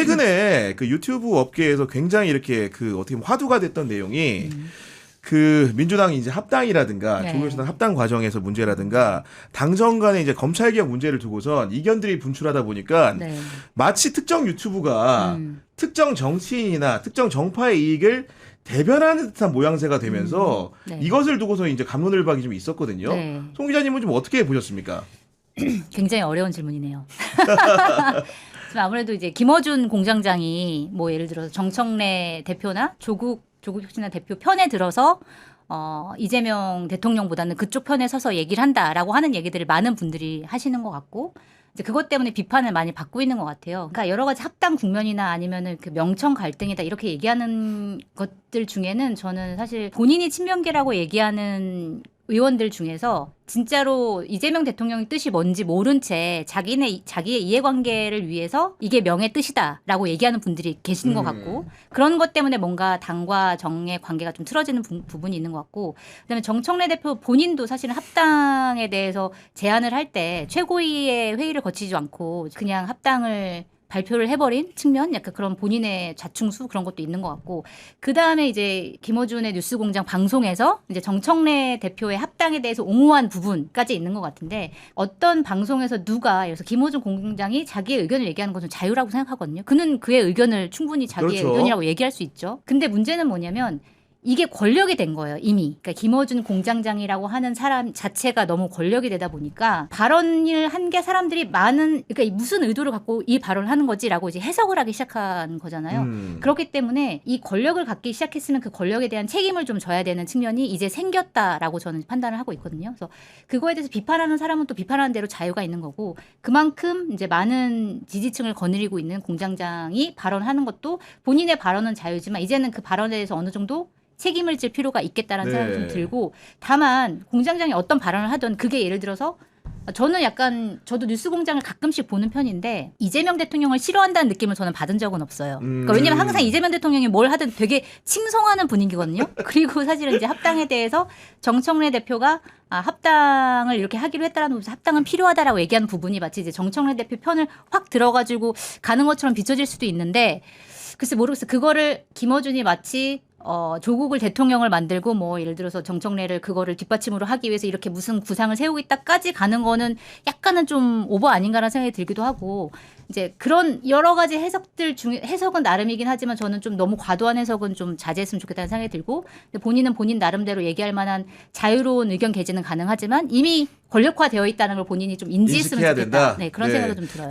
최근에 그 유튜브 업계에서 굉장히 이렇게 그 어떻게 보면 화두가 됐던 내용이 그 민주당이 이제 합당이라든가 네. 조국혁신당 합당 과정에서 문제라든가 당정 간에 이제 검찰개혁 문제를 두고선 이견들이 분출하다 보니까 네. 마치 특정 유튜브가 특정 정치인이나 특정 정파의 이익을 대변하는 듯한 모양새가 되면서 네. 이것을 두고서 이제 갑론을박이 좀 있었거든요. 네. 송 기자님은 좀 어떻게 보셨습니까? 굉장히 어려운 질문이네요. 아무래도 이제 김어준 공장장이 뭐 예를 들어서 정청래 대표나 조국혁신당 대표 편에 들어서 이재명 대통령보다는 그쪽 편에 서서 얘기를 한다라고 하는 얘기들을 많은 분들이 하시는 것 같고 이제 그것 때문에 비판을 많이 받고 있는 것 같아요. 그러니까 여러 가지 합당 국면이나 아니면은 그 명청 갈등이다 이렇게 얘기하는 것들 중에는 저는 사실 본인이 친명계라고 얘기하는 의원들 중에서 진짜로 이재명 대통령의 뜻이 뭔지 모른 채 자기의 이해관계를 위해서 이게 명의 뜻이다라고 얘기하는 분들이 계시는 것 같고 그런 것 때문에 뭔가 당과 정의 관계가 좀 틀어지는 부분이 있는 것 같고 그다음에 정청래 대표 본인도 사실은 합당에 대해서 제안을 할 때 최고위의 회의를 거치지 않고 그냥 합당을 발표를 해버린 측면, 약간 그런 본인의 자충수 그런 것도 있는 것 같고 그 다음에 이제 김어준의 뉴스공장 방송에서 이제 정청래 대표의 합당에 대해서 옹호한 부분까지 있는 것 같은데 어떤 방송에서 누가 그래서 김어준 공장이 자기의 의견을 얘기하는 것은 자유라고 생각하거든요. 그는 그의 의견을 충분히 자기의 그렇죠. 의견이라고 얘기할 수 있죠. 근데 문제는 뭐냐면 이게 권력이 된 거예요, 이미. 그러니까 김어준 공장장이라고 하는 사람 자체가 너무 권력이 되다 보니까 발언을 한 게 사람들이 그러니까 무슨 의도를 갖고 이 발언을 하는 거지라고 이제 해석을 하기 시작한 거잖아요. 그렇기 때문에 이 권력을 갖기 시작했으면 그 권력에 대한 책임을 좀 져야 되는 측면이 이제 생겼다라고 저는 판단을 하고 있거든요. 그래서 그거에 대해서 비판하는 사람은 또 비판하는 대로 자유가 있는 거고 그만큼 이제 많은 지지층을 거느리고 있는 공장장이 발언하는 것도 본인의 발언은 자유지만 이제는 그 발언에 대해서 어느 정도 책임을 질 필요가 있겠다라는 생각이 좀 들고 다만 공장장이 어떤 발언을 하든 그게 예를 들어서 저는 약간 저도 뉴스공장을 가끔씩 보는 편인데 이재명 대통령을 싫어한다는 느낌을 저는 받은 적은 없어요. 그러니까 왜냐면 항상 이재명 대통령이 뭘 하든 되게 칭송하는 분위기거든요. 그리고 사실은 이제 합당에 대해서 정청래 대표가 합당을 이렇게 하기로 했다라는 부분에서 합당은 필요하다라고 얘기하는 부분이 마치 이제 정청래 대표 편을 확 들어가지고 가는 것처럼 비춰질 수도 있는데 글쎄 모르겠어요. 그거를 김어준이 마치 조국을 대통령을 만들고 뭐 예를 들어서 정청래를 그거를 뒷받침으로 하기 위해서 이렇게 무슨 구상을 세우겠다까지 가는 거는 약간은 좀 오버 아닌가라는 생각이 들기도 하고 이제 그런 여러 가지 해석들 중에 해석은 나름이긴 하지만 저는 좀 너무 과도한 해석은 좀 자제했으면 좋겠다는 생각이 들고 근데 본인은 본인 나름대로 얘기할 만한 자유로운 의견 개진은 가능하지만 이미 권력화되어 있다는 걸 본인이 좀 인지했으면 인식해야 좋겠다. 된다. 네, 그런 네. 생각도 좀 들어요.